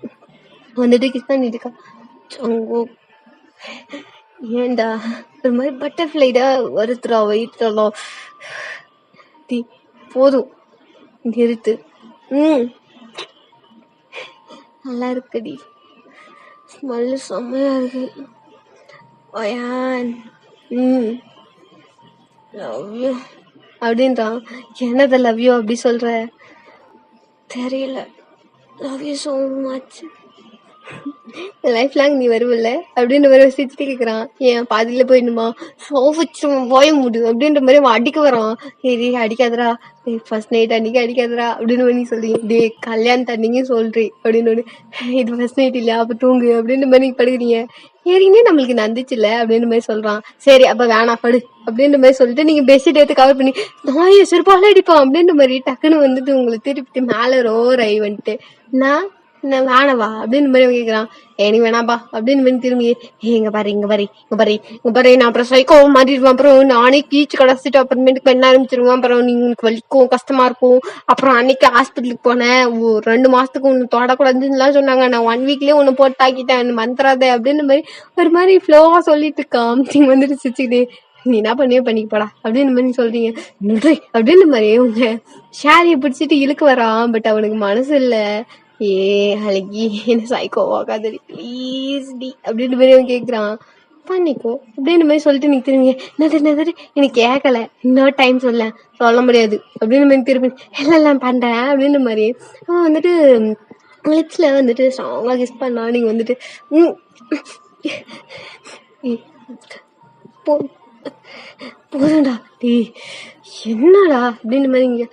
வந்துட்டு கிஸ் பண்ணிட்டு இருக்கான். ஏண்டா ஒரு மாதிரி பட்டர்ஃப்ளைடா வருத்துறா வயிற்றுலாம். போதும் நிறுத்து. நல்லா இருக்குடி, ஸ்மெல்லு செம்மையா இருக்கு. லவ் யூ அப்படின்றான். என்னத லவ் யூ அப்படி சொல்ற தெரியல. Love you so much, life long நீ வருவில்ல அப்படின்ற மாதிரி சிரிச்சுட்டு கேட்குறான். ஏன் பாதியில போயிடணுமா, சோஃபிச்சிருவான் போய முடு அப்படின்ற மாதிரி அவன் அடிக்க வரான். சரி அடிக்காதரா, ஃபர்ஸ்ட் நைட் அன்னைக்கு அடிக்காதரா அப்படின்னு பண்ணி சொல்றீங்க. டே கல்யாணத்து அன்னைக்கு சொல்றி அப்படின்னு. இது ஃபர்ஸ்ட் நைட் இல்லையா, அப்ப தூங்கு அப்படின்ற மாதிரி நீங்க படுக்கிறீங்க. ஏறினே நம்மளுக்கு நந்துச்சு இல்ல அப்படின்னு மாதிரி சொல்றான். சரி அப்ப வேணாம் படு அப்படின்ற மாதிரி சொல்லிட்டு நீங்க பெட்ஷீட் எடுத்து கவர் பண்ணி நாயை செருப்பால அடிப்பான் அப்படின்ற மாதிரி டக்குன்னு வந்துட்டு உங்களை திருப்பி மேல ரோர் ஆகி வந்துட்டு நான் என்ன வேணவா அப்படின்னு மாதிரி கேக்குறான். நீ வேணாப்பா அப்படின்னு மாதிரி திரும்பி இங்க பாரு இங்க பாரு இங்க பாரு இங்க பாரு, நான் அப்புறம் சைக்கோ மாறிடுவேன், அப்புறம் நானே கீச்சு கடைச்சிட்டு அப்புறமேட்டுக்கு பண்ண ஆரம்பிச்சிருவேன், அப்புறம் நீங்களுக்கு வலிக்கும் கஷ்டமா இருக்கும். அப்புறம் அன்னைக்கு ஹாஸ்பிட்டலுக்கு போனேன், 2 மாசத்துக்கு ஒண்ணு தொடக்கூடாதுன்னு சொன்னாங்க, நான் 1 வீக்லயே ஒண்ணு போட்டாக்கிட்டேன், மந்திராத அப்படின்னு மாதிரி ஒரு மாதிரி ஃப்ளோவா சொல்லிட்டு இருக்கான். நீங்க வந்துட்டு சிரிச்சுக்கிட்டே நீ என்ன பண்ணியோ பண்ணிக்கப்படா அப்படின்னு மாதிரி சொல்றீங்க அப்படின்னு மாதிரி உங்க ஷாரியை பிடிச்சிட்டு இழுக்கு வரான். பட் அவனுக்கு மனசு இல்ல. அழகி என்ன சைக்கோவா காதலி ப்ளீஸ் டி அப்படின்னு மாதிரி அவன் கேட்குறான். பண்ணிக்கோ அப்படின்னு மாதிரி சொல்லிட்டு நீங்க திரும்பி என்னது எனக்கு கேட்கல, இன்னொரு டைம் சொல்ல முடியாது அப்படின்னு மாதிரி திரும்பி எல்லாம் பண்றேன் அப்படின்னு மாதிரி அவன் வந்துட்டு லிப்ஸ்ல வந்துட்டு ஸ்ட்ராங்கா கிஸ் பண்ணா. நீங்க வந்துட்டு போதும்டா டே என்னடா அப்படின்னு மாதிரி இங்க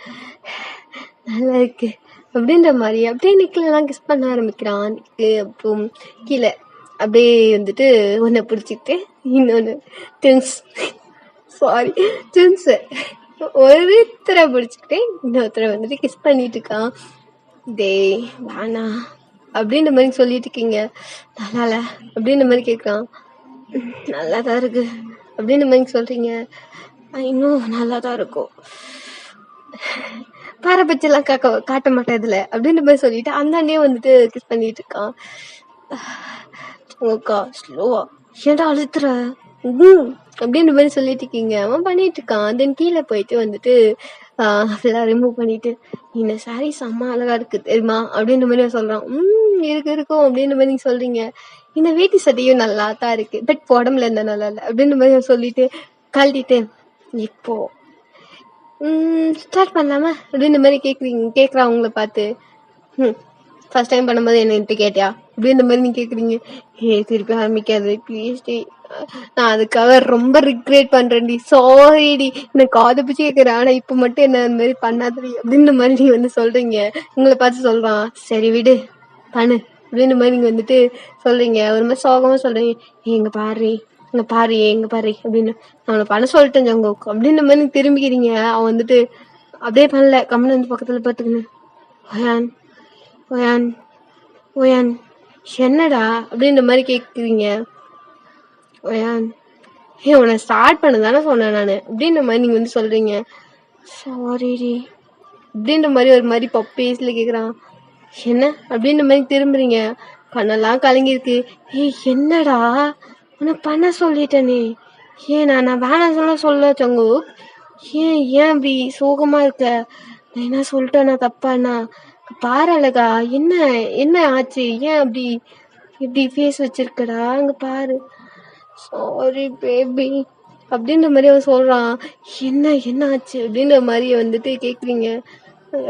நல்லா இருக்கு அப்படின்ற மாதிரி அப்படியே நிக்கலெல்லாம் கிஸ் பண்ண ஆரம்பிக்கிறான். அப்புறம் கீழே அப்படியே வந்துட்டு ஒன்ன பிடிச்சிட்டு இன்னொன்னு ட்வின்ஸ் ஒருத்தரை பிடிச்சிக்கிட்டே இன்னொருத்தரை வந்துட்டு கிஸ் பண்ணிட்டு இருக்கான். டே வேணா அப்படின்ற மாதிரி சொல்லிட்டு இருக்கீங்க. நல்லால அப்படின்ற மாதிரி கேட்குறான். நல்லாதான் இருக்கு அப்படின்ற மாதிரி சொல்றீங்க. இன்னும் நல்லாதான் இருக்கும், பாரபட்சம்லாம் காட்ட மாட்டேன் இதுல அப்படின்ற மாதிரி சொல்லிட்டு அந்த அண்ணையே வந்துட்டு கிஸ் பண்ணிட்டு இருக்கான். ஸ்லோவா ஏன்டா அழுத்துற அப்படின்ற மாதிரி சொல்லிட்டு இருக்கீங்க. அவன் பண்ணிட்டு இருக்கான். தென் கீழே போயிட்டு வந்துட்டு ரிமூவ் பண்ணிட்டு இந்த சாரி செம்ம அழகா இருக்கு தெரியுமா அப்படின்ற மாதிரி சொல்றான். இருக்கும் அப்படின்ற மாதிரி நீங்க சொல்றீங்க. இந்த வேட்டி சட்டையும் நல்லா தான் இருக்கு, பட் உடம்புல இருந்தா நல்லா இல்லை அப்படின்ற மாதிரி சொல்லிட்டு கழட்டிட்டு இப்போ ஸ்டார்ட் பண்ணலாமா அப்படின்ற மாதிரி கேட்குறான் உங்களை பார்த்து. ஃபர்ஸ்ட் டைம் பண்ணும்போது என்னன்ட்டு கேட்டியா அப்படின்ற மாதிரி நீங்க கேட்குறீங்க. திருப்பி ஆரம்பிக்காது ப்ளீஸ் டி, நான் அதுக்காக ரொம்ப ரிக்ரெட் பண்றேன்டி, சாரிடி, எனக்கு காதை பிடிச்சி கேட்குறேன், ஆனா இப்போ மட்டும் என்ன அந்த மாதிரி பண்ணாதடி அப்படின்ற மாதிரி நீங்க வந்து சொல்றீங்க. உங்களை பார்த்து சொல்றான். சரி விடு பண்ணு அப்படின்ற மாதிரி நீங்க வந்துட்டு சொல்றீங்க. ஒரு மாதிரி சோகமா சொல்றீங்க. எங்க பாரு அப்படின்னு அவனை பண்ண சொல்லிட்டேன் ஜங்கோக்கு அப்படின்ற மாதிரி திரும்பிக்கிறீங்க. அவன் வந்துட்டு அப்படியே பண்ணல, கம்மன் வந்து பக்கத்துல பார்த்துக்கணும். ஓயான் என்னடா அப்படின்ற மாதிரி கேட்குறீங்க. ஓயான் உன்னை ஸ்டார்ட் பண்ணதானே சொன்னேன் நான் அப்படின்ற மாதிரி நீங்க வந்து சொல்றீங்க. சாரிடி அப்படின்ற மாதிரி ஒரு மாதிரி பப்பேஸ்ல கேக்குறான். என்ன அப்படின்ற மாதிரி திரும்புறீங்க. கண்ணெல்லாம் கலங்கிருக்கு. என்னடா உன்னை பண்ண சொல்லிட்டேனே, நான் வேணாம் சொல்ல சங்கு, ஏன் அப்படி சோகமா இருக்க, நான் என்ன சொல்லிட்டேனா தப்பாண்ணா, பாரு அழகா என்ன ஆச்சு, ஏன் அப்படி இப்படி ஃபேஸ் வச்சிருக்கடா, அங்க பாரு, சாரி பேபி அப்படின்ற மாதிரி அவன் சொல்றான். என்ன ஆச்சு அப்படின்ற மாதிரி வந்துட்டு கேக்குறீங்க.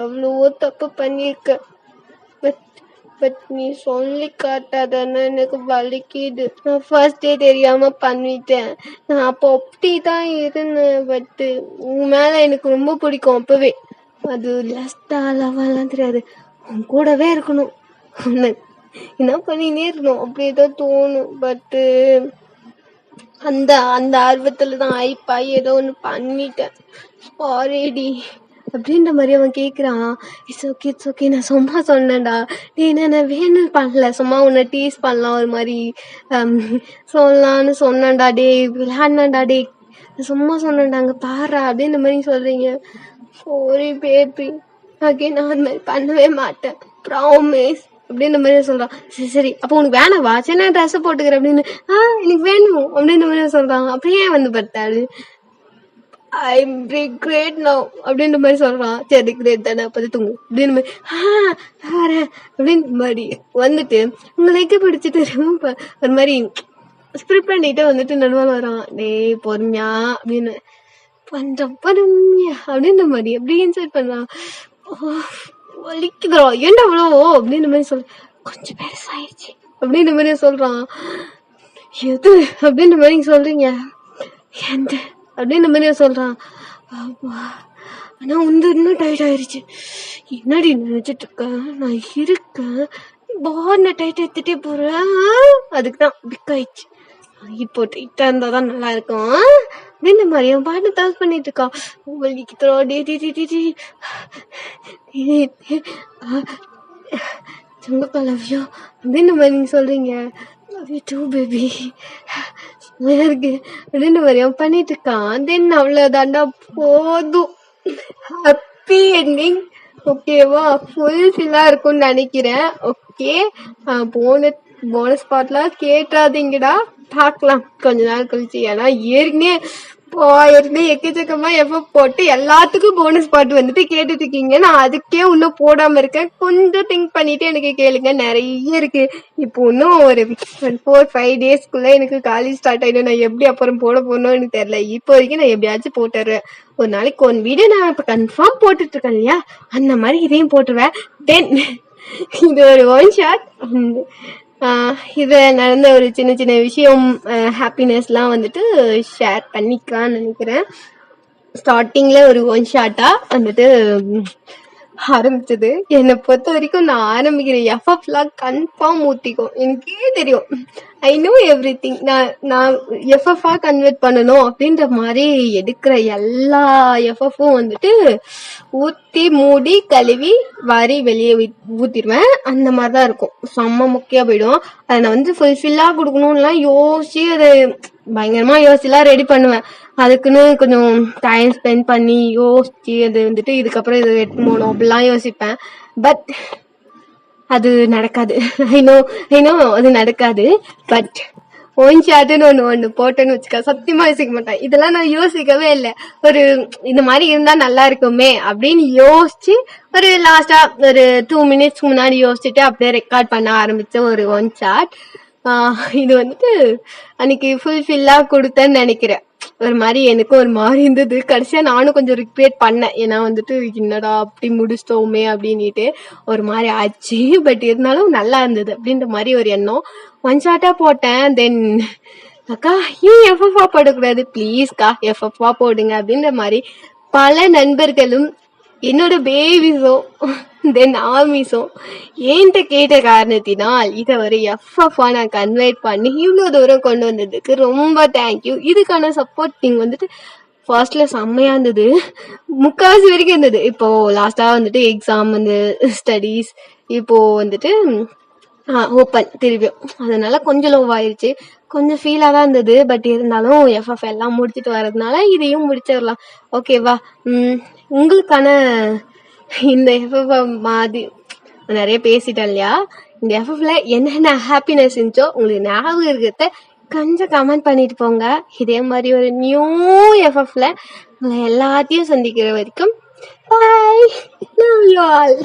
எவ்வளவோ தப்பு பண்ணிருக்க, பட் நீ சொல்லி காட்டாதானே எனக்கு வலிக்குது, நான் ஃபர்ஸ்ட் டே தெரியாம பண்ணிட்டேன், நான் அப்போ அப்படிதான் இருந்தேன், பட் உன் மேல எனக்கு ரொம்ப பிடிக்கும் அப்பவே, அது லாஸ்டா லவ்லாம் தெரியாது, உன் கூடவே இருக்கணும், என்ன பண்ணினே இருக்கணும் அப்படியேதான் தோணும், பட்டு அந்த அந்த ஆர்வத்துலதான் ஆயிப்பாய் ஏதோ ஒண்ணு பண்ணிட்டேன், சாரிடி அப்படின்ற மாதிரி அவன் கேக்குறான். இட்ஸ் ஓகே நான் சும்மா சொன்னேன்டா, டே நான் வேணும் பண்ணல, சும்மா உன்னை டீஸ் பண்ணலாம் ஒரு மாதிரி சொல்லலான்னு சொன்னேன்டா, டே விளையாடினாண்டா, டே சும்மா சொன்னேன்டா, அங்க பாரு அப்படின்ற மாதிரி சொல்றீங்க. சாரி பேபி, அகே நான் அந்த மாதிரி பண்ணவே மாட்டேன், ப்ராமிஸ் அப்படின்ற மாதிரி சொல்றான். சரி அப்போ உனக்கு வேணாவா, சரி நான் ட்ரெஸ் போட்டுக்கிறேன் அப்படின்னு, எனக்கு வேணும் அப்படின்ற மாதிரி சொல்றான். அப்படியே வந்து பார்த்தாரு. ஐ ரிக்ரெட் நவ் அப்படின்ற மாதிரி சொல்றான். சரி ரிக்ரெட் தானே, அப்போ தூங்கு அப்படின்னு மாதிரி வரேன் அப்படின்ற மாதிரி வந்துட்டு உங்களை பிடிச்சிட்டு ஒரு மாதிரி ஸ்பிரிட் பண்ணிட்டு வந்துட்டு நடுவால் வரான். டே பொறுமையா அப்படின்னு பொறுமையா அப்படின்ற மாதிரி அப்படியே இன்சைட் பண்ணான். வலிக்குதுரா ஏன்டா அவ்வளோ அப்படின்ற மாதிரி சொல்ல, கொஞ்சம் பெருசாயிடுச்சு அப்படின்ற மாதிரி சொல்றான். எது அப்படின்ற மாதிரி சொல்றீங்க, எந்த அப்படின்ற மாதிரி சொல்றான். ஆனா வந்து இன்னும் டைட் ஆயிடுச்சு, என்னடி நினைச்சிட்டு இருக்கேன், நான் இருக்கேன் பார்ன டைட் எடுத்துட்டே போறேன், அதுக்குதான் பிக் ஆயிடுச்சு, இப்போ டைட்டா இருந்தாதான் நல்லா இருக்கும் அப்படின்ற மாதிரி அவன் பாட்டு டான்ஸ் பண்ணிட்டு இருக்கான். வலிக்குதுரா டே சங்கக்கா லவ் யூ அப்படின்னு மாதிரி நீங்கள் சொல்கிறீங்க. லவ் யூ டூ பேபி இருக்கு அப்படின்னு மாதிரி அவன் பண்ணிட்டு இருக்கான். தென் அவ்வளோதாண்டா போதும், ஹாப்பி என்டிங். ஓகேவா, ஃபுல்ஃபில்லாக இருக்கும்னு நினைக்கிறேன். ஓகே, போனஸ் பார்ட்லாம் கேட்டாதீங்கடா, பார்க்கலாம் கொஞ்ச நாள் கழிச்சு. ஏன்னா ஏற்கனவே எக்கச்சக்கமா எஃபர்ட் போட்டு எல்லாத்துக்கும் போனஸ் பார்ட் வந்துட்டு கேட்டுட்டு இருக்கீங்க. நான் அதுக்கே இன்னும் போடாம இருக்கேன். கொஞ்சம் திங்க் பண்ணிட்டு எனக்கு கேளுங்க, நிறைய இருக்கு. இப்போ இன்னும் ஒரு 4-5 டேஸ்க்குள்ள எனக்கு காலேஜ் ஸ்டார்ட் ஆயிடும். நான் எப்படி அப்புறம் போட போகணும்னு எனக்கு தெரியல. இப்போ வரைக்கும் நான் எப்படியாச்சும் போட்டுறேன். ஒரு நாளைக்கு ஒன் வீடியோ நான் இப்ப கன்ஃபார்ம் போட்டுட்டு இருக்கேன் இல்லையா, அந்த மாதிரி இதையும் போட்டுருவேன். தென் இது ஒரு ஒன் ஷாட். இது நடந்த ஒரு சின்ன சின்ன விஷயம், ஹாப்பினஸ்லாம் வந்துட்டு ஷேர் பண்ணிக்கலாம்னு நினைக்கிறேன். ஸ்டார்டிங்ல ஒரு ஒன் ஷாட்டா வந்துட்டு ஆரம்பிச்சது. என்னை பொறுத்த வரைக்கும் நான் ஆரம்பிக்கிற எஃப்எஃப்லாம் கன்ஃபார்ம் ஊத்திக்கும். எனக்கே தெரியும், ஐ நோ எவ்ரி திங். நான் எஃப்எஃப்ஆ கன்வெர்ட் பண்ணணும் அப்படின்ற மாதிரி எடுக்கிற எல்லா எஃப்எஃப்பும் வந்துட்டு ஊத்தி மூடி கழுவி வாரி வெளியே ஊத்திடுவேன். அந்த மாதிரிதான் இருக்கும். செம்ம முக்கியா போயிடும். அதை நான் வந்து ஃபுல்ஃபில்லா கொடுக்கணும்லாம் யோசிச்சு அதை பயங்கரமா யோசிச்சுலாம் ரெடி பண்ணுவேன். அதுக்குன்னு கொஞ்சம் டைம் ஸ்பெண்ட் பண்ணி யோசிச்சு அது வந்துட்டு இதுக்கப்புறம் இது எடுத்து போகணும் அப்படிலாம் யோசிப்பேன். பட் அது நடக்காது. ஐநோ அது நடக்காது. பட் ஒன் ஷாட்டுன்னு ஒண்ணு போட்டேன்னு வச்சுக்க, சத்தியமா யோசிக்க மாட்டேன். இதெல்லாம் நான் யோசிக்கவே இல்லை. ஒரு இந்த மாதிரி இருந்தா நல்லா இருக்குமே அப்படின்னு யோசிச்சு ஒரு லாஸ்டா ஒரு 2 minutes முன்னாடி யோசிச்சுட்டு அப்படியே ரெக்கார்ட் பண்ண ஆரம்பிச்ச ஒரு ஒன் ஷாட். இது வந்துட்டு அன்னைக்கு ஃபுல்ஃபில்லா கொடுத்தேன்னு நினைக்கிறேன். ஒரு மாதிரி எனக்கும் ஒரு மாதிரி இருந்தது. கடைசியா நானும் கொஞ்சம் ரிக்ரியேட் பண்ணேன். ஏன்னா வந்துட்டு என்னடா அப்படி முடிச்சிட்டோமே அப்படின்ட்டு ஒரு மாதிரி ஆச்சு. பட் இருந்தாலும் நல்லா இருந்தது அப்படின்ற மாதிரி ஒரு எண்ணம். ஒன் ஷாட்டா போட்டேன். தென் அக்கா ஏன் எஃப்எஃப்ஆ போடக்கூடாது, ப்ளீஸ்க்கா எஃப்எஃப்ஆ போடுங்க அப்படின்ற மாதிரி பல நண்பர்களும் என்னோட பேபிஸோ தென் ஆர்மிஸோ என்கிட்ட கேட்ட காரணத்தினால் இதை ஒரு எஃப்எஃப்ஆ நான் கன்வெர்ட் பண்ணி இவ்வளோ தூரம் கொண்டு வந்ததுக்கு ரொம்ப தேங்க்யூ. இதுக்கான சப்போர்ட் நீங்க வந்துட்டு ஃபர்ஸ்ட்ல செம்மையா இருந்தது, முக்கால்வாசி வரைக்கும் இருந்தது. இப்போ லாஸ்டா வந்துட்டு எக்ஸாம் வந்து ஸ்டடீஸ் இப்போ வந்துட்டு ஓப்பன் திரும்பியும், அதனால கொஞ்சம் லோவ் ஆயிருச்சு. கொஞ்சம் ஃபீலா தான் இருந்தது. பட் இருந்தாலும் எஃப்எஃப் எல்லாம் முடிச்சுட்டு வர்றதுனால இதையும் முடிச்சிடலாம். ஓகேவா, உங்களுக்கான இந்த எஃப்எஃப் மாதிரி நிறைய பேசிட்டேன் இல்லையா, இந்த எஃப்எஃப்ல என்னென்ன ஹாப்பினஸ் இருந்துச்சோ உங்களுக்கு ஞாபகம் இருக்கிறத கொஞ்சம் கமெண்ட் பண்ணிட்டு போங்க. இதே மாதிரி ஒரு நியூ எஃப்எஃப்ல உங்களை எல்லாத்தையும் சந்திக்கிற வரைக்கும் பாய், லவ் யூ ஆல்.